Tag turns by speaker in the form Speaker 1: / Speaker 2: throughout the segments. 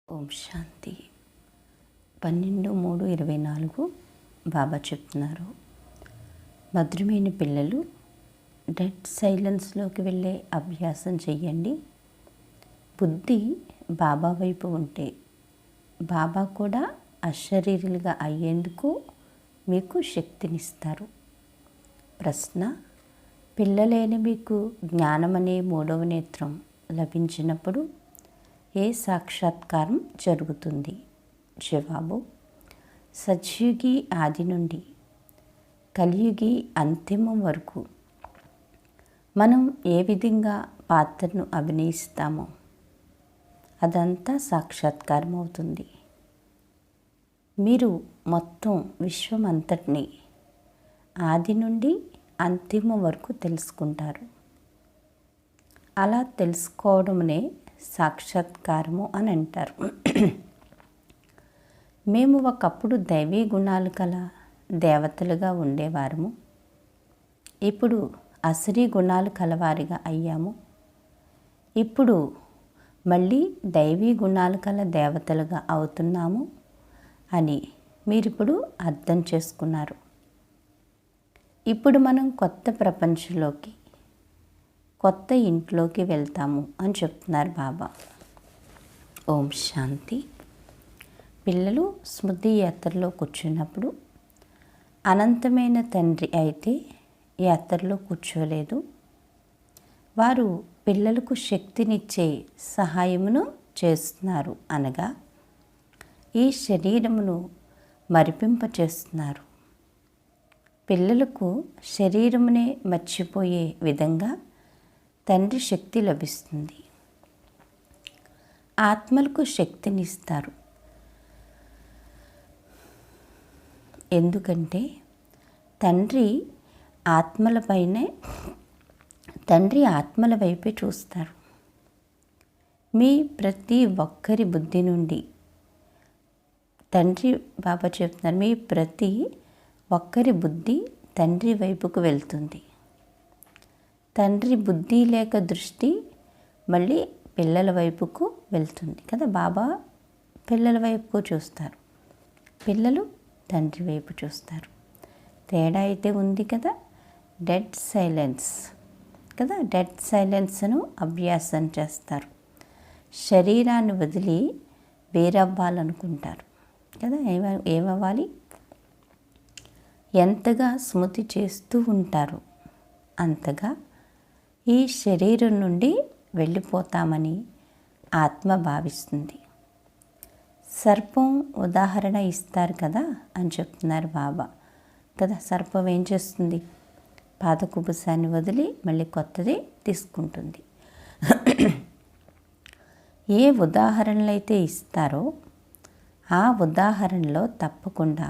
Speaker 1: ఓం శాంతి 12/3/24 బాబా చెప్తున్నారు. మధురమైన పిల్లలు, డెడ్ సైలెన్స్లోకి వెళ్ళే అభ్యాసం చెయ్యండి. బుద్ధి బాబా వైపు ఉంటే బాబా కూడా అశరీరులుగా అయ్యేందుకు మీకు శక్తినిస్తారు. ప్రశ్న: పిల్లలైన మీకు జ్ఞానమనే మూడవ నేత్రం లభించినప్పుడు ఏ సాక్షాత్కారం జరుగుతుంది? జవాబు: సత్యుగి ఆది నుండి కలియుగి అంతిమం వరకు మనం ఏ విధంగా పాత్రను అభినయిస్తామో అదంతా సాక్షాత్కారం అవుతుంది. మీరు మొత్తం విశ్వం అంతటినీ ఆది నుండి అంతిమం వరకు తెలుసుకుంటారు. అలా తెలుసుకోవడమే సాక్షాత్కారము అని అంటారు. మేము ఒకప్పుడు దైవీ గుణాలు కల దేవతలుగా ఉండేవారము. ఇప్పుడు అసురీ గుణాలు కలవారిగా అయ్యాము. ఇప్పుడు మళ్ళీ దైవీ గుణాలు కల దేవతలుగా అవుతున్నాము అని మీరిప్పుడు అర్థం చేసుకున్నారు. ఇప్పుడు మనం కొత్త ప్రపంచంలోకి, కొత్త ఇంట్లోకి వెళ్తాము అని చెప్తున్నారు బాబా. ఓం శాంతి. పిల్లలు స్మృతి యాత్రలో కూర్చున్నప్పుడు అనంతమైన తండ్రి అయితే యాత్రలో కూర్చోలేదు. వారు పిల్లలకు శక్తినిచ్చే సహాయమును చేస్తున్నారు, అనగా ఈ శరీరమును మరిపింపచేస్తున్నారు. పిల్లలకు శరీరమునే మర్చిపోయే విధంగా తండ్రి శక్తి లభిస్తుంది. ఆత్మలకు శక్తినిస్తారు. ఎందుకంటే తండ్రి ఆత్మల వైపే చూస్తారు. మీ ప్రతి ఒక్కరి బుద్ధి నుండి తండ్రి బాబా చెప్తున్నారు, మీ ప్రతి ఒక్కరి బుద్ధి తండ్రి వైపుకు వెళ్తుంది. తండ్రి బుద్ధి లేక దృష్టి మళ్ళీ పిల్లల వైపుకు వెళ్తుంది కదా. బాబా పిల్లల వైపుకు చూస్తారు, పిల్లలు తండ్రి వైపు చూస్తారు. తేడా అయితే ఉంది కదా. డెడ్ సైలెన్స్ కదా. డెడ్ సైలెన్స్ను అభ్యాసం చేస్తారు. శరీరాన్ని వదిలి వేరవ్వాలనుకుంటారు కదా. ఏమవ్వాలి? ఎంతగా స్మృతి చేస్తూ ఉంటారు అంతగా ఈ శరీరం నుండి వెళ్ళిపోతామని ఆత్మ భావిస్తుంది. సర్పం ఉదాహరణ ఇస్తారు కదా అని చెప్తున్నారు బాబా కదా. సర్పం ఏం చేస్తుంది? పాత కుబుసాన్ని వదిలి మళ్ళీ కొత్తది తీసుకుంటుంది. ఏ ఉదాహరణలు అయితే ఇస్తారో ఆ ఉదాహరణలో తప్పకుండా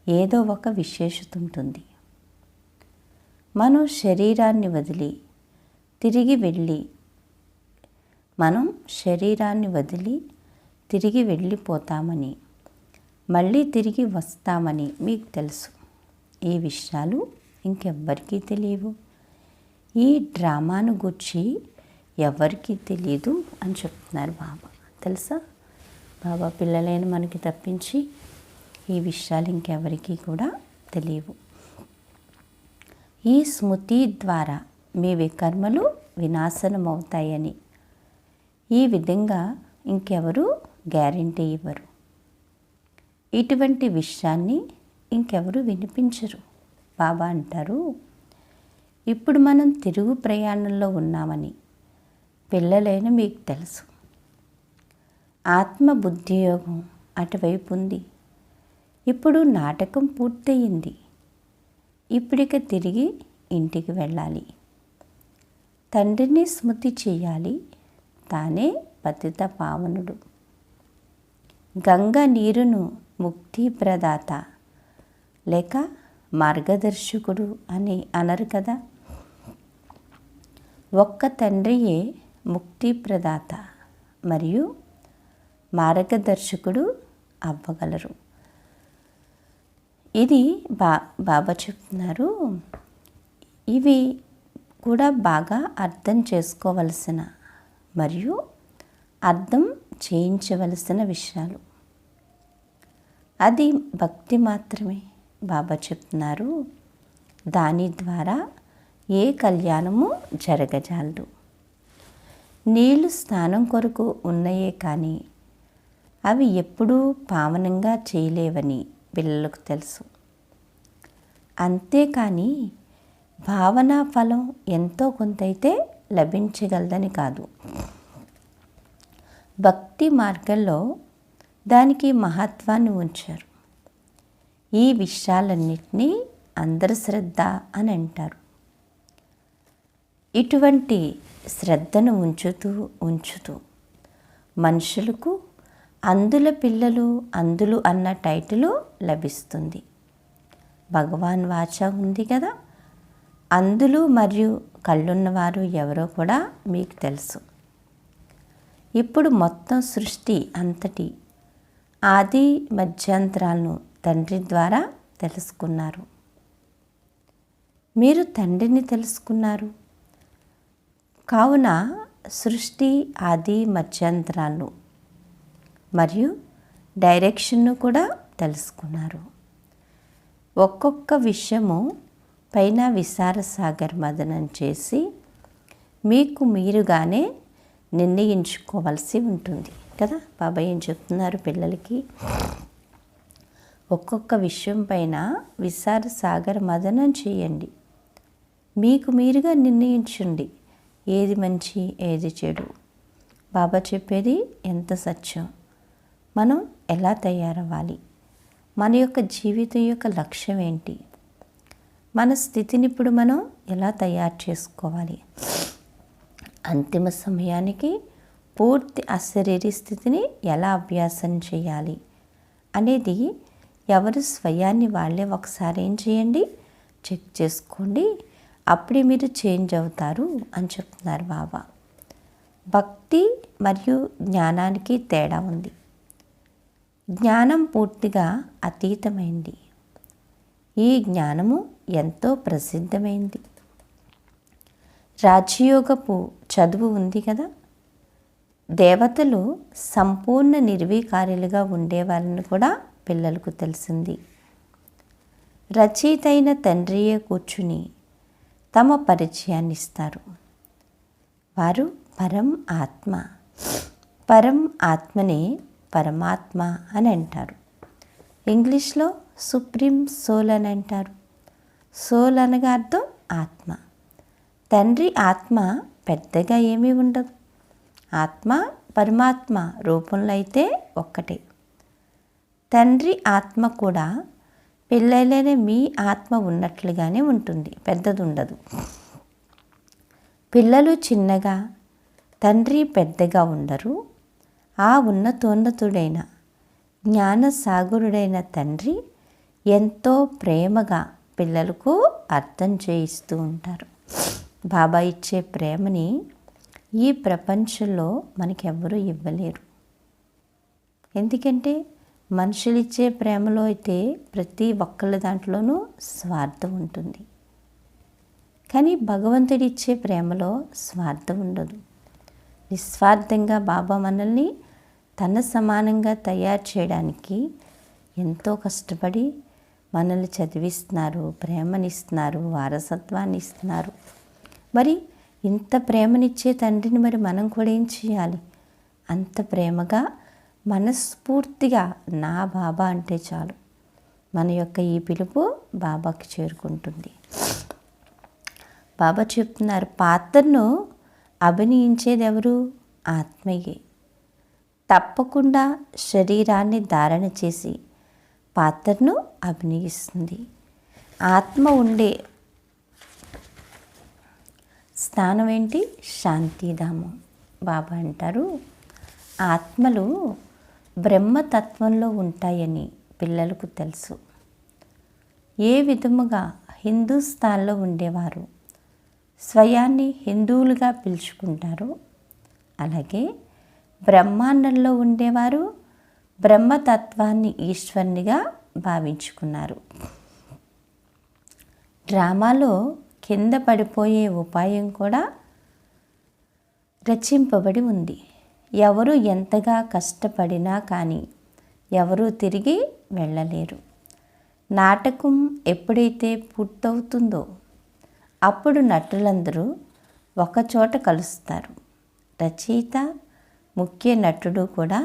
Speaker 1: ఏదో ఒక విశేషత ఉంటుంది. మనం శరీరాన్ని వదిలి తిరిగి వెళ్ళిపోతామని, మళ్ళీ తిరిగి వస్తామని మీకు తెలుసు. ఈ విషయాలు ఇంకెవ్వరికీ తెలియవు. ఈ డ్రామాను గురించి ఎవరికీ తెలియదు అని చెప్తున్నారు బాబా. తెలుసా? బాబా పిల్లలైన మనకి తప్పించి ఈ విషయాలు ఇంకెవరికీ కూడా తెలియవు. ఈ స్మృతి ద్వారా మీ వికర్మలు వినాశనమవుతాయని ఈ విధంగా ఇంకెవరు గ్యారెంటీ ఇవ్వరు. ఇటువంటి విషయాన్ని ఇంకెవరు వినిపించరు. బాబా అంటారు, ఇప్పుడు మనం తిరుగు ప్రయాణంలో ఉన్నామని పిల్లలైన మీకు తెలుసు. ఆత్మ బుద్ధియోగం అటువైపు ఉంది. ఇప్పుడు నాటకం పూర్తయింది. ఇప్పుడిక తిరిగి ఇంటికి వెళ్ళాలి. తండ్రిని స్మృతి చేయాలి. తానే పతిత పావనుడు. గంగ నీరును ముక్తి ప్రదాత లేక మార్గదర్శకుడు అని అనరు కదా. ఒక్క తండ్రియే ముక్తి ప్రదాత మరియు మార్గదర్శకుడు అవ్వగలరు. ఇది బాబా చెప్తున్నారు. ఇవి కూడా బాగా అర్థం చేసుకోవలసిన మరియు అర్థం చేయించవలసిన విషయాలు. అది భక్తి మాత్రమే. బాబా చెప్తున్నారు, దాని ద్వారా ఏ కళ్యాణము జరగజాలదు. నీళ్లు స్నానం కొరకు ఉన్నాయే కానీ అవి ఎప్పుడూ పావనంగా చేయలేవని పిల్లలకు తెలుసు. అంతేకాని భావనా ఫలం ఎంతో కొంతైతే లభించగలదని కాదు. భక్తి మార్గంలో దానికి మహత్వాన్ని ఉంచారు. ఈ విషయాలన్నిటినీ అంతర్శ్రద్ధ అని అంటారు. ఇటువంటి శ్రద్ధను ఉంచుతూ మనుషులకు అందుల పిల్లలు అందులు అన్న టైటిలు లభిస్తుంది. భగవాన్ వాచ ఉంది కదా, అందులు మరియు కళ్ళున్నవారు ఎవరో కూడా మీకు తెలుసు. ఇప్పుడు మొత్తం సృష్టి అంతటి ఆది మధ్యాంతరాలను తండ్రి ద్వారా తెలుసుకున్నారు. మీరు తండ్రిని తెలుసుకున్నారు కావున సృష్టి ఆది మధ్యాంతరాలు మరియు డైరెక్షన్ను కూడా తెలుసుకున్నారు. ఒక్కొక్క విషయము పైన విసారసాగర్ మదనం చేసి మీకు మీరుగానే నిర్ణయించుకోవాల్సి ఉంటుంది కదా. బాబా ఏం చెప్తున్నారు పిల్లలకి, ఒక్కొక్క విషయం పైన విసారసాగర్ మదనం చేయండి, మీకు మీరుగా నిర్ణయించండి ఏది మంచి ఏది చెడు. బాబా చెప్పేది ఎంత సత్యం, మనం ఎలా తయారవ్వాలి, మన యొక్క జీవితం యొక్క లక్ష్యం ఏంటి, మన స్థితిని ఇప్పుడు మనం ఎలా తయారు చేసుకోవాలి, అంతిమ సమయానికి పూర్తి అశరీరీ స్థితిని ఎలా అభ్యాసం చేయాలి అనేది ఎవరు స్వయాన్ని వాళ్ళే ఒకసారి ఏం చేయండి, చెక్ చేసుకోండి. అప్పుడే మీరు చేంజ్ అవుతారు అని చెప్తున్నారు బాబా. భక్తి మరియు జ్ఞానానికి తేడా ఉంది. జ్ఞానం పూర్తిగా అతీతమైంది. ఈ జ్ఞానము ఎంతో ప్రసిద్ధమైంది. రాజయోగపు చదువు ఉంది కదా, దేవతలు సంపూర్ణ నిర్వీకారులుగా ఉండేవారని కూడా పిల్లలకు తెలిసింది. రచయిత అయిన తండ్రియే కూర్చుని తమ పరిచయాన్ని ఇస్తారు. వారు పరం ఆత్మ. పరం ఆత్మనే పరమాత్మ అని అంటారు. ఇంగ్లీష్లో సుప్రీం సోల్ అని అంటారు. సోల్ అనగా అర్థం ఆత్మ. తండ్రి ఆత్మ పెద్దగా ఏమీ ఉండదు. ఆత్మ పరమాత్మ రూపంలో అయితే ఒక్కటే. తండ్రి ఆత్మ కూడా పిల్లలనే మీ ఆత్మ ఉన్నట్లుగానే ఉంటుంది, పెద్దది ఉండదు. పిల్లలు చిన్నగా, తండ్రి పెద్దగా ఉండరు. ఆ ఉన్నతోన్నతుడైన జ్ఞానసాగరుడైన తండ్రి ఎంతో ప్రేమగా పిల్లలకు అర్థం చేయిస్తూ ఉంటారు. బాబా ఇచ్చే ప్రేమని ఈ ప్రపంచంలో మనకెవ్వరూ ఇవ్వలేరు. ఎందుకంటే మనుషులు ఇచ్చే ప్రేమలో అయితే ప్రతి ఒక్కళ్ళ దాంట్లోనూ స్వార్థం ఉంటుంది. కానీ భగవంతుడి ఇచ్చే ప్రేమలో స్వార్థం ఉండదు. నిస్వార్థంగా బాబా మనల్ని తన సమానంగా తయారు చేయడానికి ఎంతో కష్టపడి మనల్ని చదివిస్తున్నారు, ప్రేమనిస్తున్నారు, వారసత్వాన్ని ఇస్తున్నారు. మరి ఇంత ప్రేమనిచ్చే తండ్రిని మరి మనం కూడా ఏం చేయాలి? అంత ప్రేమగా మనస్ఫూర్తిగా నా బాబా అంటే చాలు, మన యొక్క ఈ పిలుపు బాబాకి చేరుకుంటుంది. బాబా చెప్తున్నారు, పాత్రను అభినయించేది ఎవరు? ఆత్మయే. తప్పకుండా శరీరాన్ని ధారణ చేసి పాత్రను అభినయిస్తుంది. ఆత్మ ఉండే స్థానం ఏంటి? శాంతిధామం. బాబా అంటారు, ఆత్మలు బ్రహ్మతత్వంలో ఉంటాయని పిల్లలకు తెలుసు. ఏ విధముగా హిందూస్థాన్లో ఉండేవారు స్వయాన్ని హిందువులుగా పిలుచుకుంటారు, అలాగే బ్రహ్మాండంలో ఉండేవారు బ్రహ్మతత్వాన్ని ఈశ్వరునిగా భావించుకున్నారు. డ్రామాలో కింద పడిపోయే ఉపాయం కూడా రచింపబడి ఉంది. ఎవరు ఎంతగా కష్టపడినా కానీ ఎవరూ తిరిగి వెళ్ళలేరు. నాటకం ఎప్పుడైతే పూర్తవుతుందో అప్పుడు నటులందరూ ఒకచోట కలుస్తారు. రచయిత, ముఖ్య నటుడు కూడా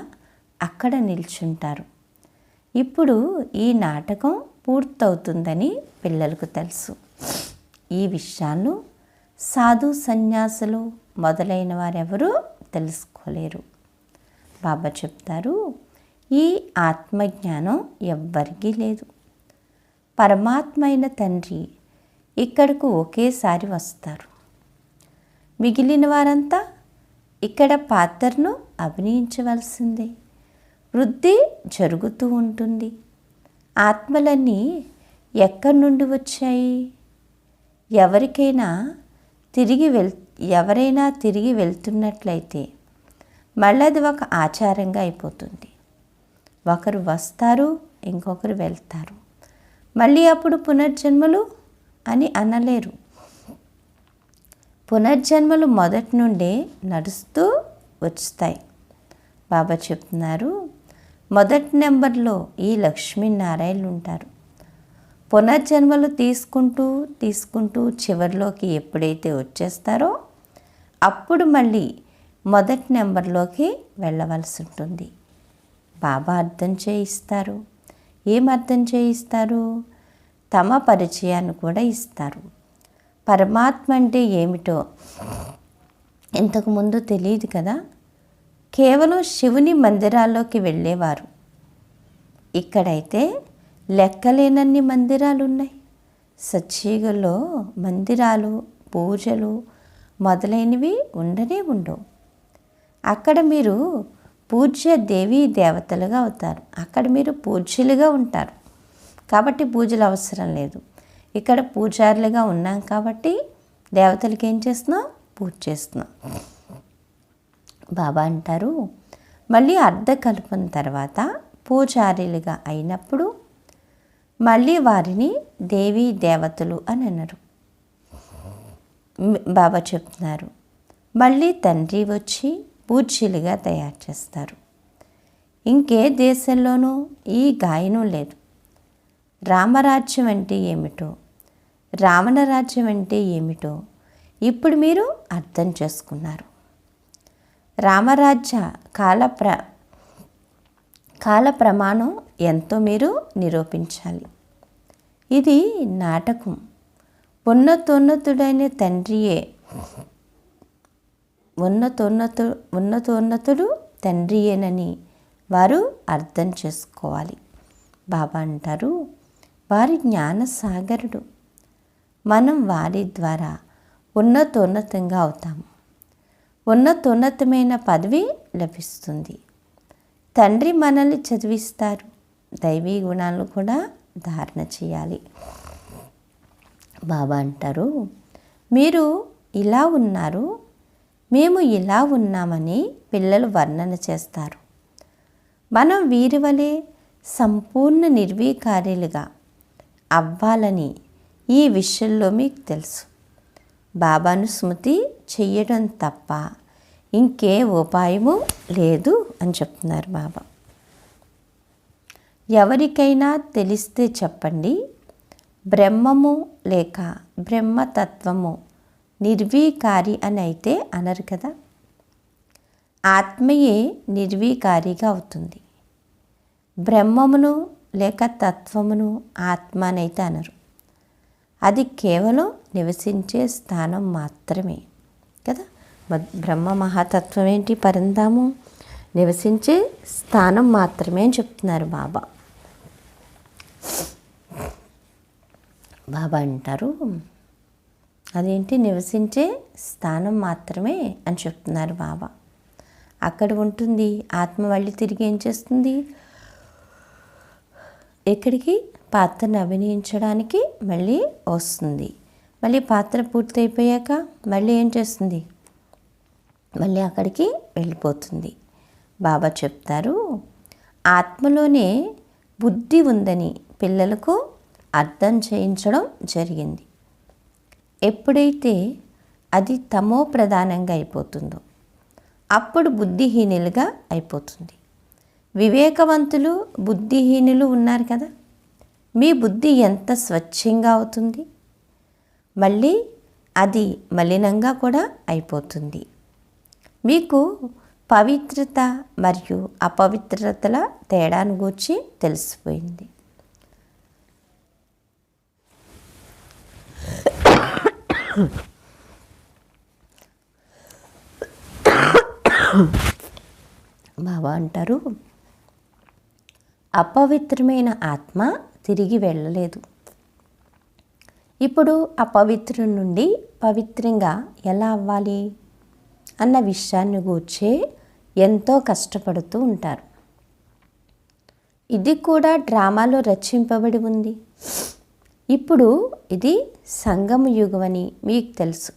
Speaker 1: అక్కడ నిల్చుంటారు. ఇప్పుడు ఈ నాటకం పూర్తవుతుందని పిల్లలకు తెలుసు. ఈ విషయాలు సాధు సన్యాసులు మొదలైన వారెవరూ తెలుసుకోలేరు. బాబా చెప్తారు, ఈ ఆత్మజ్ఞానం ఎవ్వరికీ లేదు. పరమాత్మ అయిన తండ్రి ఇక్కడకు ఒకేసారి వస్తారు. మిగిలిన వారంతా ఇక్కడ పాత్రను అభినయించవలసిందే. వృద్ధి జరుగుతూ ఉంటుంది. ఆత్మలన్నీ ఎక్కడి నుండి వచ్చాయి? ఎవరైనా తిరిగి వెళ్తున్నట్లయితే మళ్ళీ అది ఒక ఆచారంగా అయిపోతుంది. ఒకరు వస్తారు, ఇంకొకరు వెళ్తారు. మళ్ళీ అప్పుడు పునర్జన్మలు అని అనలేరు. పునర్జన్మలు మొదటి నుండే నడుస్తూ వస్తాయి. బాబా చెప్తున్నారు, మొదటి నెంబర్లో ఈ లక్ష్మీనారాయణలు ఉంటారు. పునర్జన్మలు తీసుకుంటూ చివరిలోకి ఎప్పుడైతే వచ్చేస్తారో అప్పుడు మళ్ళీ మొదటి నెంబర్లోకి వెళ్ళవలసి ఉంటుంది. బాబా అర్థం చేయిస్తారు. ఏం అర్థం చేయిస్తారు? తమ పరిచయాన్ని కూడా ఇస్తారు. పరమాత్మ అంటే ఏమిటో ఇంతకుముందు తెలియదు కదా. కేవలం శివుని మందిరాల్లోకి వెళ్ళేవారు. ఇక్కడైతే లెక్కలేనన్ని మందిరాలు ఉన్నాయి. సత్యయుగంలో మందిరాలు, పూజలు మొదలైనవి ఉండనే ఉండవు. అక్కడ మీరు పూజ్య దేవీ దేవతలుగా అవుతారు. అక్కడ మీరు పూజ్యులుగా ఉంటారు కాబట్టి పూజలు అవసరం లేదు. ఇక్కడ పూజారులుగా ఉన్నాం కాబట్టి దేవతలకి ఏం చేస్తున్నాం? పూజ చేస్తున్నాం. బాబా అంటారు, మళ్ళీ అర్ధకల్పం తర్వాత పూజారులుగా అయినప్పుడు మళ్ళీ వారిని దేవీ దేవతలు అని అన్నారు. బాబా చెప్తున్నారు, మళ్ళీ తండ్రి వచ్చి పూజ్యులుగా తయారు చేస్తారు. ఇంకే దేశంలోనూ ఈ గాయనం లేదు. రామరాజ్యం అంటే ఏమిటో, రావణ రాజ్యం అంటే ఏమిటో ఇప్పుడు మీరు అర్థం చేసుకున్నారు. రామరాజ్య కాల ప్రమాణం ఎంతో మీరు నిరూపించాలి. ఇది నాటకం. ఉన్నతోన్నతుడైన తండ్రియే ఉన్నతోన్నతుడు తండ్రియేనని వారు అర్థం చేసుకోవాలి. బాబా అంటారు, వారి జ్ఞానసాగరుడు. మనం వారి ద్వారా ఉన్నతోన్నతంగా అవుతాము. ఉన్నతోన్నతమైన పదవి లభిస్తుంది. తండ్రి మనల్ని చదివిస్తారు. దైవీ గుణాలను కూడా ధారణ చేయాలి. బాబా అంటారు, మీరు ఇలా ఉన్నారు, మేము ఇలా ఉన్నామని పిల్లలు వర్ణన చేస్తారు. మనం వీరి వలె సంపూర్ణ నిర్వీకార్యులుగా అవ్వాలని ఈ విషయంలో మీకు తెలుసు. బాబాను స్మృతి చెయ్యడం తప్ప ఇంకే ఉపాయము లేదు అని చెప్తున్నారు బాబా. ఎవరికైనా తెలిస్తే చెప్పండి, బ్రహ్మము లేక బ్రహ్మతత్వము నిర్వీకారి అని అయితే అనరు కదా. ఆత్మయే నిర్వీకారిగా అవుతుంది. బ్రహ్మమును లేక తత్వమును ఆత్మ అనైతే అనరు. అది కేవలం నివసించే స్థానం మాత్రమే కదా. బ్రహ్మ మహాతత్వం ఏంటి? పరంధాము నివసించే స్థానం మాత్రమే అని చెప్తున్నారు బాబా. బాబా అంటారు, అదేంటి నివసించే స్థానం మాత్రమే అని చెప్తున్నారు బాబా. అక్కడ ఉంటుంది. ఆత్మ మళ్ళీ తిరిగి ఏం చేస్తుంది? ఎక్కడికి? పాత్రను అభినయించడానికి మళ్ళీ వస్తుంది. మళ్ళీ పాత్ర పూర్తయిపోయాక మళ్ళీ ఏం చేస్తుంది? మళ్ళీ అక్కడికి వెళ్ళిపోతుంది. బాబా చెప్తారు, ఆత్మలోనే బుద్ధి ఉందని పిల్లలకు అర్థం చేయించడం జరిగింది. ఎప్పుడైతే అది తమో ప్రధానంగా అయిపోతుందో అప్పుడు బుద్ధిహీనులుగా అయిపోతుంది. వివేకవంతులు బుద్ధిహీనులు ఉన్నారు కదా, మీ బుద్ధి ఎంత స్వచ్ఛంగా అవుతుంది, మళ్ళీ అది మలినంగా కూడా అయిపోతుంది. మీకు పవిత్రత మరియు అపవిత్రతల తేడాను గూర్చి తెలిసిపోయింది. బాబా అంటారు, అపవిత్రమైన ఆత్మ తిరిగి వెళ్ళలేదు. ఇప్పుడు అపవిత్రం నుండి పవిత్రంగా ఎలా అవ్వాలి అన్న విషయాన్ని గూర్చే ఎంతో కష్టపడుతూ ఉంటారు. ఇది కూడా డ్రామాలో రచింపబడి ఉంది. ఇప్పుడు ఇది సంగమ యుగం అని మీకు తెలుసు.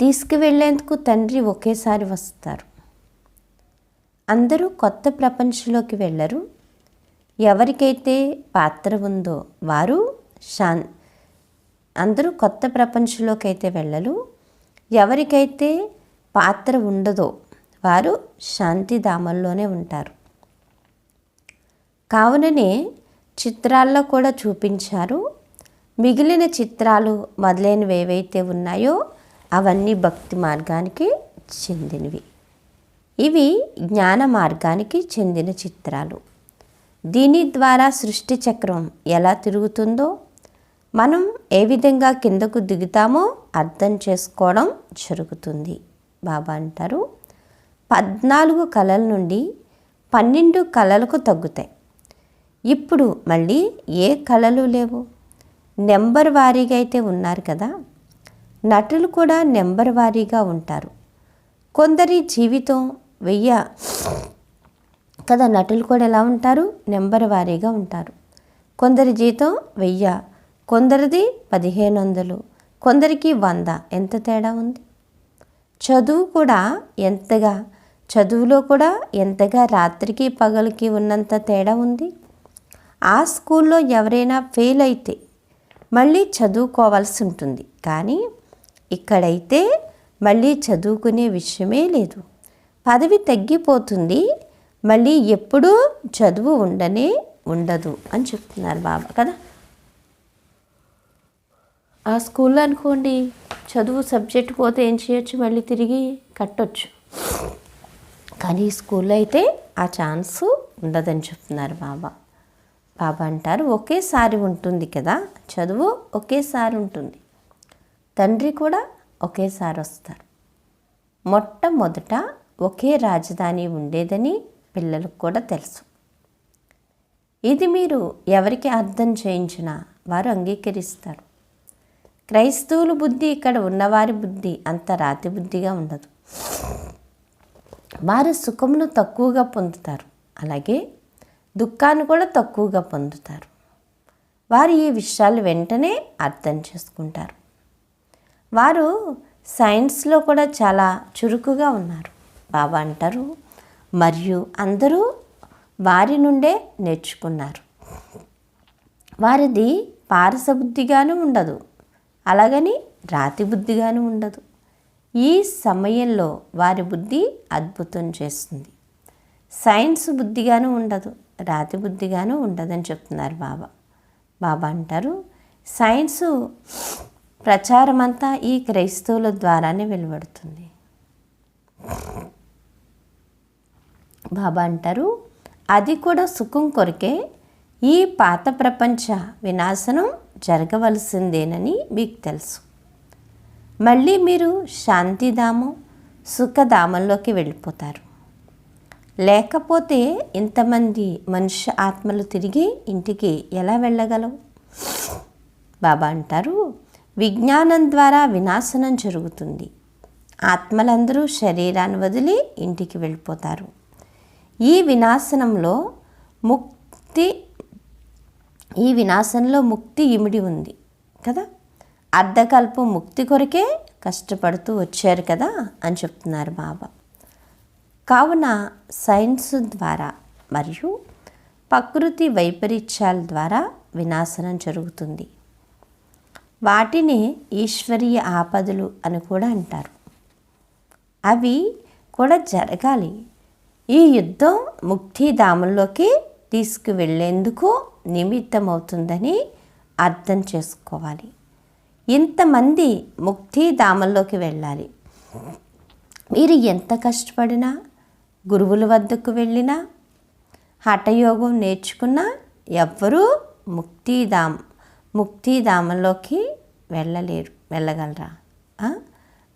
Speaker 1: తీసుకువెళ్ళేందుకు తండ్రి ఒకేసారి వస్తారు. అందరూ కొత్త ప్రపంచంలోకి వెళ్ళరు. ఎవరికైతే పాత్ర ఉందో వారు అందరూ కొత్త ప్రపంచంలోకి అయితే వెళ్ళరు. ఎవరికైతే పాత్ర ఉండదో వారు శాంతిధామంలోనే ఉంటారు. కావుననే చిత్రాల్లో కూడా చూపించారు. మిగిలిన చిత్రాలు మొదలైనవి ఏవైతే ఉన్నాయో అవన్నీ భక్తి మార్గానికి చెందినవి. ఇవి జ్ఞాన మార్గానికి చెందిన చిత్రాలు. దీని ద్వారా సృష్టి చక్రం ఎలా తిరుగుతుందో, మనం ఏ విధంగా కిందకు దిగుతామో అర్థం చేసుకోవడం జరుగుతుంది. బాబా అంటారు, 14 కళల నుండి 12 కళలకు తగ్గుతాయి. ఇప్పుడు మళ్ళీ ఏ కళలు లేవు. నెంబర్ వారీగా అయితే ఉన్నారు కదా, నటులు కూడా నెంబర్ వారీగా ఉంటారు. కొందరి జీవితం 1000 కదా, నటులు కూడా ఎలా ఉంటారు, నెంబర్ వారీగా ఉంటారు. కొందరి జీతం 1000, కొందరిది 1500, కొందరికి 100. ఎంత తేడా ఉంది. చదువులో కూడా ఎంతగా రాత్రికి పగలికి ఉన్నంత తేడా ఉంది. ఆ స్కూల్లో ఎవరైనా ఫెయిల్ అయితే మళ్ళీ చదువుకోవాల్సి ఉంటుంది. కానీ ఇక్కడైతే మళ్ళీ చదువుకునే విషయమే లేదు. పదవి తగ్గిపోతుంది, మళ్ళీ ఎప్పుడూ చదువు ఉండదు అని చెప్తున్నారు బాబా కదా. ఆ స్కూల్లో అనుకోండి, చదువు సబ్జెక్ట్ పోతే ఏం చేయొచ్చు, మళ్ళీ తిరిగి కట్టొచ్చు. కానీ ఈ స్కూల్లో అయితే ఆ ఛాన్సు ఉండదని చెప్తున్నారు బాబా. బాబా అంటారు, ఒకేసారి ఉంటుంది కదా చదువు, ఒకేసారి ఉంటుంది. తండ్రి కూడా ఒకేసారి వస్తారు. మొట్టమొదట ఒకే రాజధాని ఉండేదని పిల్లలకు కూడా తెలుసు. ఇది మీరు ఎవరికి అర్థం చేయించినా వారు అంగీకరిస్తారు. క్రైస్తవుల బుద్ధి ఇక్కడ ఉన్నవారి బుద్ధి అంత రాతి బుద్ధిగా ఉండదు. వారు సుఖమును తక్కువగా పొందుతారు, అలాగే దుఃఖాన్ని కూడా తక్కువగా పొందుతారు. వారు ఈ విషయాలు వెంటనే అర్థం చేసుకుంటారు. వారు సైన్స్లో కూడా చాలా చురుకుగా ఉన్నారు. బాబా అంటారు, మరియు అందరూ వారి నుండే నేర్చుకున్నారు. వారిది పారసబుద్ధిగాను ఉండదు, అలాగని రాతి బుద్ధిగాను ఉండదు. ఈ సమయంలో వారి బుద్ధి అద్భుతం చేస్తుంది. సైన్స్ బుద్ధిగాను ఉండదు, రాతి బుద్ధిగాను ఉండదని చెప్తున్నారు బాబా. బాబా అంటారు, సైన్సు ప్రచారం అంతా ఈ క్రైస్తవుల ద్వారానే వెలువడుతుంది. బాబా అంటారు, అది కూడా సుఖం కొరకే. ఈ పాత ప్రపంచ వినాశనం జరగవలసిందేనని మీకు తెలుసు. మళ్ళీ మీరు శాంతిధామం సుఖధామంలోకి వెళ్ళిపోతారు. లేకపోతే ఇంతమంది మనుష్య ఆత్మలు తిరిగి ఇంటికి ఎలా వెళ్ళగలవు? బాబా అంటారు, విజ్ఞానం ద్వారా వినాశనం జరుగుతుంది. ఆత్మలందరూ శరీరాన్ని వదిలి ఇంటికి వెళ్ళిపోతారు. ఈ వినాశనంలో ముక్తి ఇమిడి ఉంది కదా. అర్ధకల్పం ముక్తి కొరకే కష్టపడుతూ వచ్చారు కదా అని చెప్తున్నారు బాబా. కావున సైన్స్ ద్వారా మరియు ప్రకృతి వైపరీత్యాల ద్వారా వినాశనం జరుగుతుంది. వాటిని ఈశ్వరీయ ఆపదలు అని కూడా అంటారు. అవి కూడా జరగాలి. ఈ యుద్ధం ముక్తిధామంలోకి తీసుకువెళ్ళేందుకు నిమిత్తమవుతుందని అర్థం చేసుకోవాలి. ఇంతమంది ముక్తిధామంలోకి వెళ్ళాలి. మీరు ఎంత కష్టపడినా, గురువుల వద్దకు వెళ్ళినా, హఠయోగం నేర్చుకున్నా ఎవ్వరూ ముక్తిధామంలోకి వెళ్ళగలరా?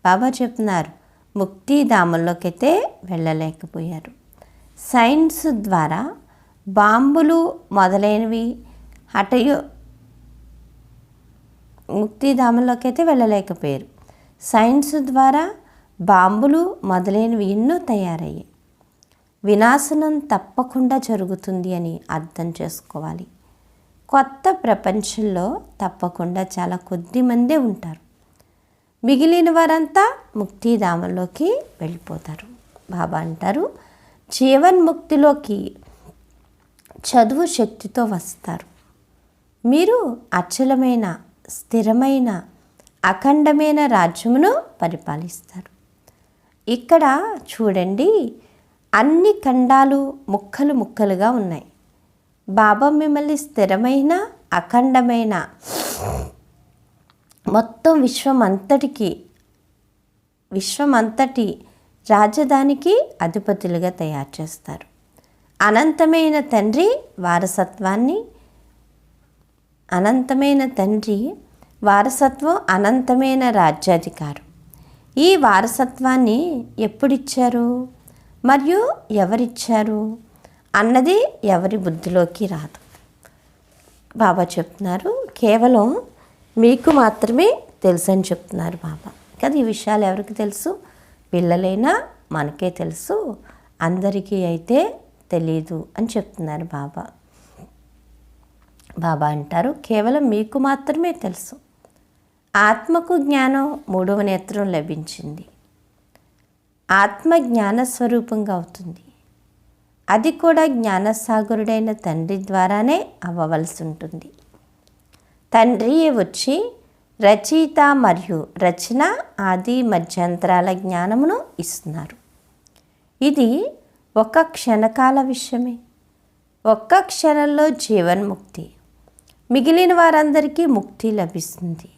Speaker 1: బాబా చెప్తున్నారు, ముక్తిధామంలోకి అయితే వెళ్ళలేకపోయారు. సైన్స్ ద్వారా బాంబులు మొదలైనవి ముక్తిధామంలోకి అయితే వెళ్ళలేకపోయారు. సైన్స్ ద్వారా బాంబులు మొదలైనవి ఎన్నో తయారయ్యాయి. వినాశనం తప్పకుండా జరుగుతుంది అని అర్థం చేసుకోవాలి. కొత్త ప్రపంచంలో తప్పకుండా చాలా కొద్ది మందే ఉంటారు. మిగిలిన వారంతా ముక్తిధామంలోకి వెళ్ళిపోతారు. బాబా అంటారు, జీవన్ముక్తిలోకి చదువు శక్తితో వస్తారు. మీరు అచలమైన, స్థిరమైన, అఖండమైన రాజ్యమును పరిపాలిస్తారు. ఇక్కడ చూడండి, అన్ని ఖండాలు ముక్కలు ముక్కలుగా ఉన్నాయి. బాబా మిమ్మల్ని స్థిరమైన, అఖండమైన మొత్తం విశ్వమంతటి రాజధానికి అధిపతులుగా తయారు చేస్తారు. అనంతమైన తండ్రి వారసత్వం, అనంతమైన రాజ్యాధికారం. ఈ వారసత్వాన్ని ఎప్పుడిచ్చారు మరియు ఎవరిచ్చారు అన్నది ఎవరి బుద్ధిలోకి రాదు. బాబా చెప్తున్నారు, కేవలం మీకు మాత్రమే తెలుసు అని చెప్తున్నారు బాబా కదా. ఈ విషయాలు ఎవరికి తెలుసు? పిల్లలైనా మనకే తెలుసు, అందరికీ అయితే తెలీదు అని చెప్తున్నారు బాబా. బాబా అంటారు, కేవలం మీకు మాత్రమే తెలుసు. ఆత్మకు జ్ఞానం 3వ నేత్రం లభించింది. ఆత్మ జ్ఞాన స్వరూపంగా అవుతుంది. అది కూడా జ్ఞానసాగరుడైన తండ్రి ద్వారానే అవ్వవలసి ఉంటుంది. తండ్రియే వచ్చి రచయిత మరియు రచన, ఆది మధ్యంతరాల జ్ఞానమును ఇస్తున్నారు. ఇది ఒక క్షణకాల విషయమే. ఒక్క క్షణంలో జీవన్ముక్తి, మిగిలిన వారందరికీ ముక్తి లభిస్తుంది.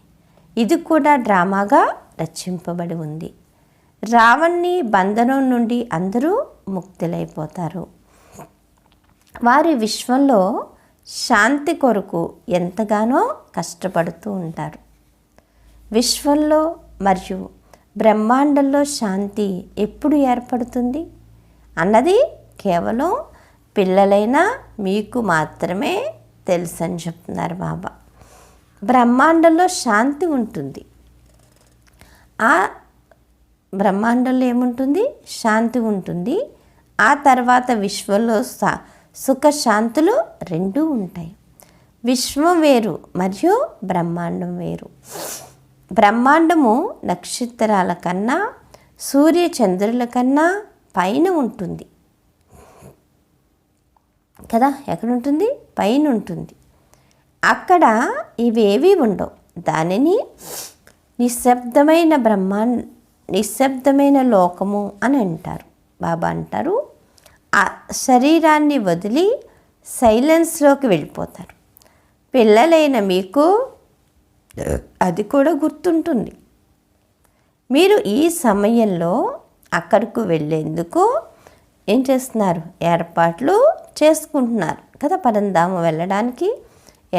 Speaker 1: ఇది కూడా డ్రామాగా రచింపబడి ఉంది. రావణ్ణి బంధనం నుండి అందరూ ముక్తులైపోతారు. వారి విశ్వంలో శాంతి కొరకు ఎంతగానో కష్టపడుతూ ఉంటారు. విశ్వంలో మరియు బ్రహ్మాండంలో శాంతి ఎప్పుడు ఏర్పడుతుంది అన్నది కేవలం పిల్లలైనా మీకు మాత్రమే తెలుసు అని చెప్తున్నారు బాబా. బ్రహ్మాండంలో శాంతి ఉంటుంది. ఆ బ్రహ్మాండంలో ఏముంటుంది? శాంతి ఉంటుంది. ఆ తర్వాత విశ్వంలో సుఖశాంతులు రెండూ ఉంటాయి. విశ్వం వేరు మరియు బ్రహ్మాండం వేరు. బ్రహ్మాండము నక్షత్రాల కన్నా, సూర్య చంద్రుల కన్నా పైన ఉంటుంది కదా. ఎక్కడ ఉంటుంది? పైన ఉంటుంది. అక్కడ ఇవేవి ఉండవు. దానిని నిశ్శబ్దమైన లోకము అని అంటారు. బాబా అంటారు, ఆ శరీరాన్ని వదిలి సైలెన్స్లోకి వెళ్ళిపోతారు. పిల్లలైన మీకు అది కూడా గుర్తుంటుంది. మీరు ఈ సమయంలో అక్కడికి వెళ్ళేందుకు ఏం చేస్తున్నారు? ఏర్పాట్లు చేసుకుంటున్నారు కదా. పరంధామం వెళ్ళడానికి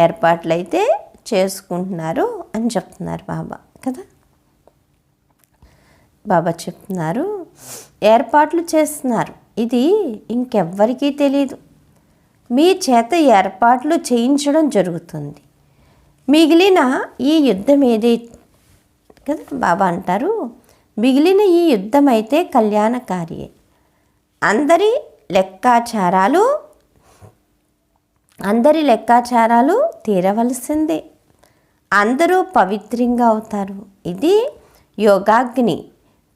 Speaker 1: ఏర్పాట్లు అయితే చేసుకుంటున్నారు అని చెప్తున్నారు బాబా కదా. బాబా చెప్తున్నారు, ఏర్పాట్లు చేస్తున్నారు. ఇది ఇంకెవ్వరికీ తెలియదు. మీ చేత ఏర్పాట్లు చేయించడం జరుగుతుంది. మిగిలిన ఈ యుద్ధం ఏదైతే కదా బాబా అంటారు, మిగిలిన ఈ యుద్ధం అయితే కళ్యాణకారియే. అందరి లెక్కాచారాలు తీరవలసిందే. అందరూ పవిత్రంగా అవుతారు. ఇది యోగాగ్ని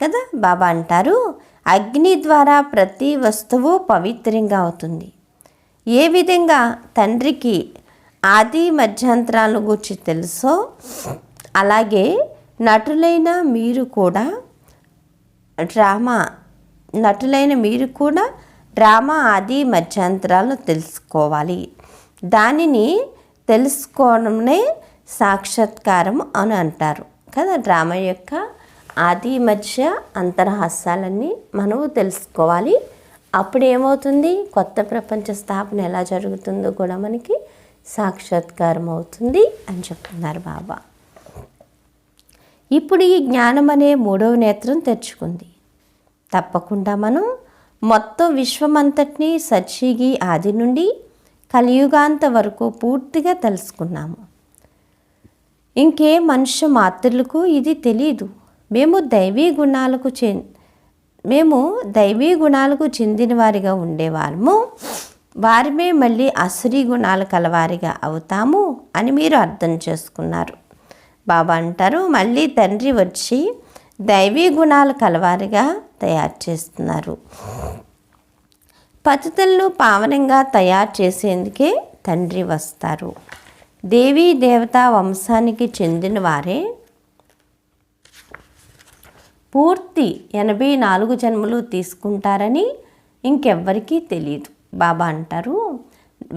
Speaker 1: కదా. బాబా అంటారు, అగ్ని ద్వారా ప్రతి వస్తువు పవిత్రంగా అవుతుంది. ఏ విధంగా తండ్రికి ఆది మధ్యాంతరాలను గురించి తెలుసో అలాగే నటులైన మీరు కూడా డ్రామా నటులైన మీరు కూడా డ్రామా ఆది మధ్యాంతరాలను తెలుసుకోవాలి. దానిని తెలుసుకోవడమే సాక్షాత్కారం అని అంటారు కదా. డ్రామా యొక్క ఆది మధ్య అంతరహస్యాలన్నీ మనము తెలుసుకోవాలి. అప్పుడు ఏమవుతుంది, కొత్త ప్రపంచ స్థాపన ఎలా జరుగుతుందో కూడా మనకి సాక్షాత్కారం అవుతుంది అని చెప్తున్నారు బాబా. ఇప్పుడు ఈ జ్ఞానం అనే 3వ నేత్రం తెరుచుకుంది. తప్పకుండా మనం మొత్తం విశ్వమంతటినీ సచ్చిగి ఆది నుండి కలియుగాంత వరకు పూర్తిగా తెలుసుకున్నాము. ఇంకే మనుష్య మాతృలకు ఇది తెలీదు. మేము దైవీ గుణాలకు చెందిన వారిగా ఉండేవారము, వారిమే మళ్ళీ అసురీ గుణాలు కలవారిగా అవుతాము అని మీరు అర్థం చేసుకున్నారు. బాబా అంటారు, మళ్ళీ తండ్రి వచ్చి దైవీ గుణాలు కలవారిగా తయారు చేస్తున్నారు. పతితులను పావనంగా తయారు చేసేందుకే తండ్రి వస్తారు. దేవీ దేవతా వంశానికి చెందిన వారే పూర్తి 84 జన్మలు తీసుకుంటారని ఇంకెవ్వరికీ తెలియదు. బాబా అంటారు,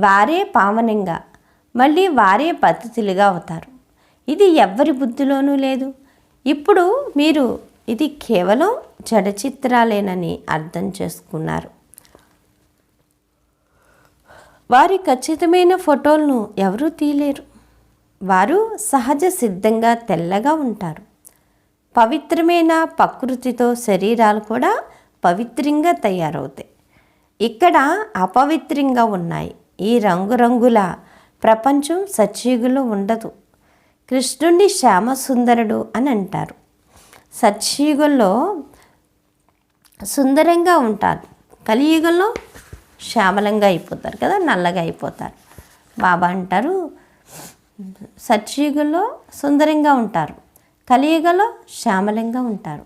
Speaker 1: వారే పావనంగా మళ్ళీ వారే పతితులుగా అవుతారు. ఇది ఎవ్వరి బుద్ధిలోనూ లేదు. ఇప్పుడు మీరు ఇది కేవలం జడ చిత్రాలేనని అర్థం చేసుకున్నారు. వారి ఖచ్చితమైన ఫోటోలను ఎవరూ తీయలేరు. వారు సహజ సిద్ధంగా తెల్లగా ఉంటారు. పవిత్రమైన ప్రకృతితో శరీరాలు కూడా పవిత్రంగా తయారవుతాయి. ఇక్కడ అపవిత్రంగా ఉన్నాయి. ఈ రంగురంగుల ప్రపంచం సత్యయుగంలో ఉండదు. కృష్ణుడిని శ్యామసుందరుడు అని అంటారు. సత్యయుగంలో సుందరంగా ఉంటారు, కలియుగంలో శ్యామలంగా అయిపోతారు కదా, నల్లగా అయిపోతారు. బాబా అంటారు, సత్యయుగంలో సుందరంగా ఉంటారు, కలియుగంలో శ్యామలంగా ఉంటారు.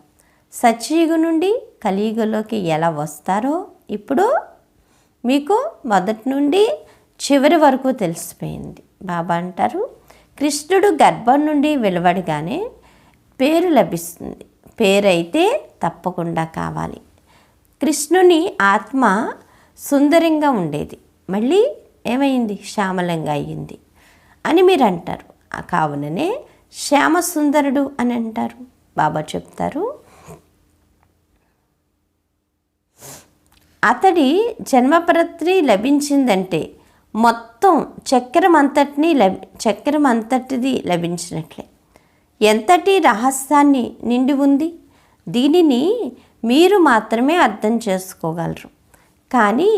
Speaker 1: సత్యయుగం నుండి కలియుగంలోకి ఎలా వస్తారో ఇప్పుడు మీకు మొదటి నుండి చివరి వరకు తెలిసిపోయింది. బాబా అంటారు, కృష్ణుడు గర్భం నుండి వెలువడగానే పేరు లభిస్తుంది. పేరైతే తప్పకుండా కావాలి. కృష్ణుని ఆత్మ సుందరంగా ఉండేది, మళ్ళీ ఏమైంది, శ్యామలంగా అయ్యింది అని మీరు అంటారు. కావుననే శ్యామసుందరుడు అని అంటారు. బాబా చెప్తారు, అతడి జన్మపత్రి లభించిందంటే మొత్తం చక్రం అంతటిది లభించినట్లే. ఎంతటి రహస్యాన్ని నిండి ఉంది. దీనిని మీరు మాత్రమే అర్థం చేసుకోగలరు, కానీ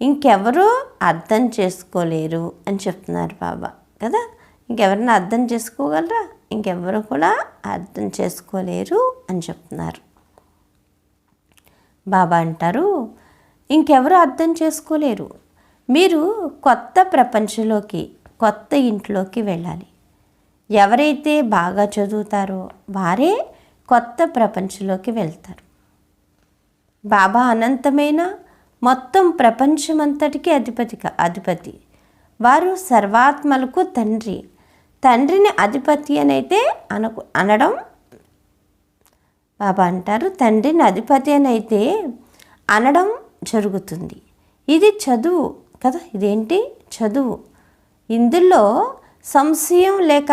Speaker 1: ఇంకెవరూ అర్థం చేసుకోలేరు అని చెప్తున్నారు బాబా కదా. ఇంకెవరైనా అర్థం చేసుకోగలరా? ఇంకెవరు కూడా అర్థం చేసుకోలేరు అని చెప్తున్నారు. బాబా అంటారు, ఇంకెవరు అర్థం చేసుకోలేరు. మీరు కొత్త ప్రపంచంలోకి, కొత్త ఇంట్లోకి వెళ్ళాలి. ఎవరైతే బాగా చదువుతారో వారే కొత్త ప్రపంచంలోకి వెళ్తారు. బాబా అనంతమైన మొత్తం ప్రపంచమంతటికి అధిపతి. వారు సర్వాత్మలకు తండ్రి. తండ్రిని అధిపతి అనైతే అనడం, బాబా అంటారు, తండ్రిని అధిపతి అనైతే అనడం జరుగుతుంది. ఇది చదువు కదా. ఇదేంటి చదువు. ఇందులో సంశయం లేక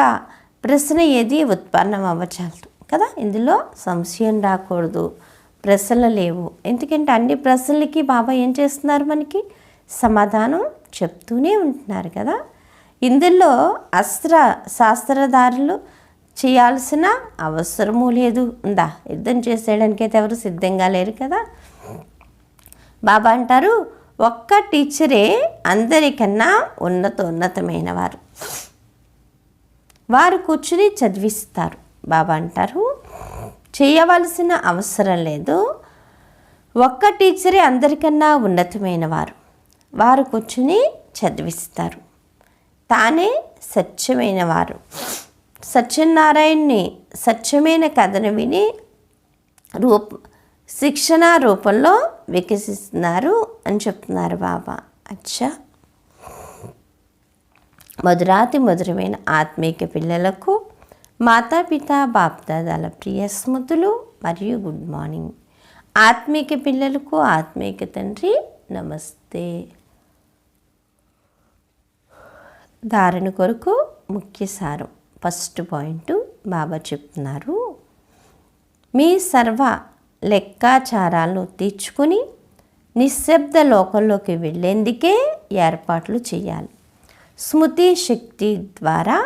Speaker 1: ప్రశ్న ఏది ఉత్పన్నం అవ్వచాలదు కదా. ఇందులో సంశయం రాకూడదు, ప్రశ్నలు లేవు. ఎందుకంటే అన్ని ప్రశ్నలకి బాబా ఏం చేస్తున్నారు, మనకి సమాధానం చెప్తూనే ఉంటున్నారు కదా. ఇందులో శాస్త్రధారులు చేయాల్సిన అవసరమూ లేదు. ఉందా? యుద్ధం చేసేయడానికైతే ఎవరు సిద్ధంగా లేరు కదా. బాబా అంటారు, ఒక్క టీచరే అందరికన్నా ఉన్నతమైన వారు. వారు కూర్చుని చదివిస్తారు. బాబా అంటారు, చేయవలసిన అవసరం లేదు. ఒక్క టీచరే అందరికన్నా ఉన్నతమైన వారు. వారు కూర్చుని చదివిస్తారు. తానే సత్యమైన వారు. సత్యనారాయణని సత్యమైన కథను విని శిక్షణ రూపంలో వికసిస్తున్నారు అని చెప్తున్నారు బాబా. అచ్చా, మధురమైన ఆత్మీక పిల్లలకు మాతాపిత బాప్దాదాల ప్రియ స్మృతులు మరియు గుడ్ మార్నింగ్. ఆత్మీక పిల్లలకు ఆత్మీక తండ్రి నమస్తే. ధారణ కొరకు ముఖ్య సారం. ఫస్ట్ పాయింట్ బాబా చెప్తున్నారు, మీ సర్వ లెక్కాచారాలను తీర్చుకుని నిశ్శబ్ద లోకంలోకి వెళ్ళేందుకే ఏర్పాట్లు చేయాలి. స్మృతి శక్తి ద్వారా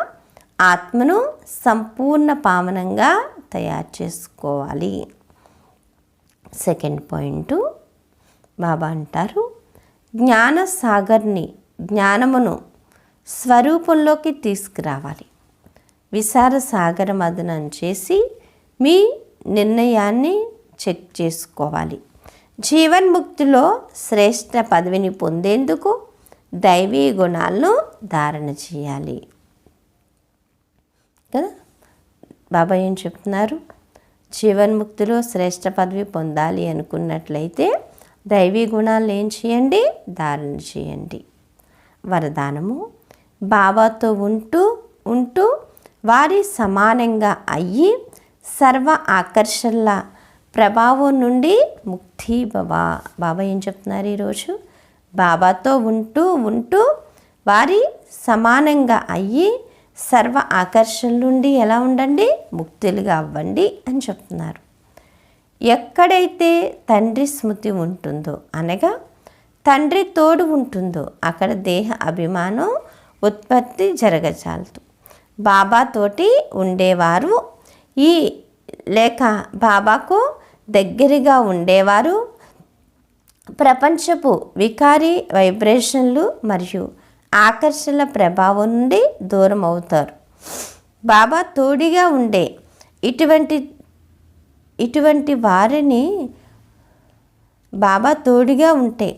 Speaker 1: ఆత్మను సంపూర్ణ పావనంగా తయారు చేసుకోవాలి. సెకండ్ పాయింట్ బాబా అంటారు, జ్ఞానసాగర్ని జ్ఞానమును స్వరూపంలోకి తీసుకురావాలి. విశాల సాగర మదనం చేసి మీ నిర్ణయాన్ని చెక్ చేసుకోవాలి. జీవన్ముక్తిలో శ్రేష్ఠ పదవిని పొందేందుకు దైవీ గుణాలను ధారణ చేయాలి కదా. బాబా ఏం చెప్తున్నారు, జీవన్ముక్తిలో శ్రేష్ఠ పదవి పొందాలి అనుకున్నట్లయితే దైవీ గుణాలను ఏం చేయండి, ధారణ చేయండి. వరదానము, బాబాతో ఉంటూ ఉంటూ వారి సమానంగా అయ్యి సర్వ ఆకర్షణల ప్రభావం నుండి ముక్తి భవ. బాబా ఏం చెప్తున్నారు ఈరోజు, బాబాతో ఉంటూ ఉంటూ వారి సమానంగా అయ్యి సర్వ ఆకర్షణ నుండి ఎలా ఉండండి, ముక్తులుగా అవ్వండి అని చెప్తున్నారు. ఎక్కడైతే తండ్రి స్మృతి ఉంటుందో అనగా తండ్రి తోడు ఉంటుందో అక్కడ దేహ అభిమానం ఉత్పత్తి జరగచాలదు. బాబాతోటి ఉండేవారు ఈ లేక బాబాకు దగ్గరగా ఉండేవారు ప్రపంచపు వికారీ వైబ్రేషన్లు మరియు ఆకర్షణల ప్రభావం నుండి దూరం అవుతారు. బాబా తోడుగా ఉండే ఇటువంటి వారిని బాబా తోడుగా ఉంటే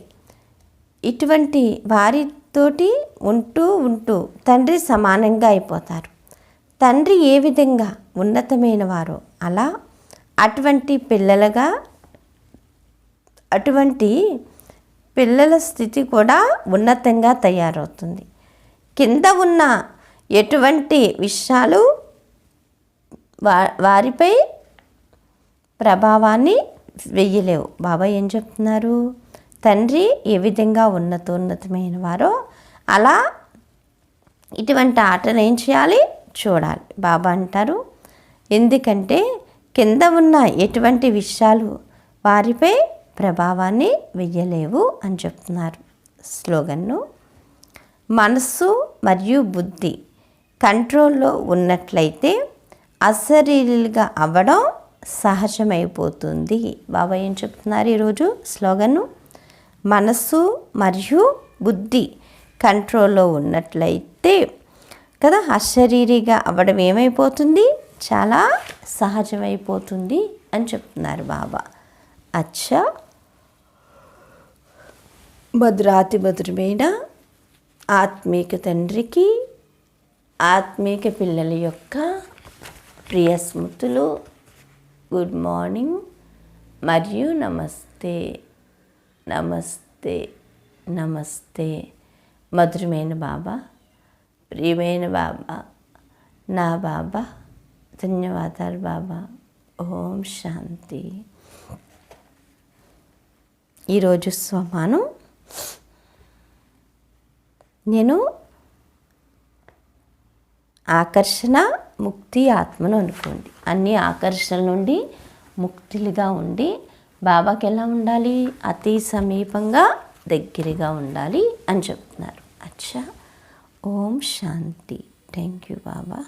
Speaker 1: ఇటువంటి వారితోటి ఉంటూ ఉంటూ తండ్రి సమానంగా అయిపోతారు. తండ్రి ఏ విధంగా ఉన్నతమైన వారో అలా అటువంటి పిల్లల స్థితి కూడా ఉన్నతంగా తయారవుతుంది. కింద ఉన్న ఎటువంటి విషయాలు వారిపై ప్రభావాన్ని వెయ్యలేవు. బాబా ఏం చెప్తున్నారు, తండ్రి ఏ విధంగా ఉన్నతమైన వారో అలా ఇటువంటి ఆటలు ఏం చేయాలి, చూడాలి. బాబా అంటారు, ఎందుకంటే కింద ఉన్న ఎటువంటి విషయాలు వారిపై ప్రభావాన్ని వెయ్యలేవు అని చెప్తున్నారు. స్లోగన్ను, మనస్సు మరియు బుద్ధి కంట్రోల్లో ఉన్నట్లయితే అశరీరులుగా అవ్వడం సహజమైపోతుంది. బాబా ఏం చెప్తున్నారు ఈరోజు స్లోగన్ను, మనస్సు మరియు బుద్ధి కంట్రోల్లో ఉన్నట్లయితే కదా అశరీరిగా అవ్వడం ఏమైపోతుంది, చాలా సహజమైపోతుంది అని చెప్తున్నారు బాబా. అచ్చా, మధురాతి మధురమైన ఆత్మీక తండ్రికి ఆత్మీక పిల్లల యొక్క ప్రియ స్మృతులు, గుడ్ మార్నింగ్ మరియు నమస్తే నమస్తే నమస్తే. మధురమైన బాబా, ప్రియమైన బాబా, నా బాబా, ధన్యవాదాలు బాబా. ఓం శాంతి. ఈరోజు స్వమానం, నేను ఆకర్షణ ముక్తి ఆత్మను అనుకోండి. అన్ని ఆకర్షణల నుండి ముక్తులుగా ఉండి బాబాకి ఎలా ఉండాలి, అతి సమీపంగా దగ్గరగా ఉండాలి అని చెప్తున్నారు. అచ్చా, ఓం శాంతి. Thank you Baba.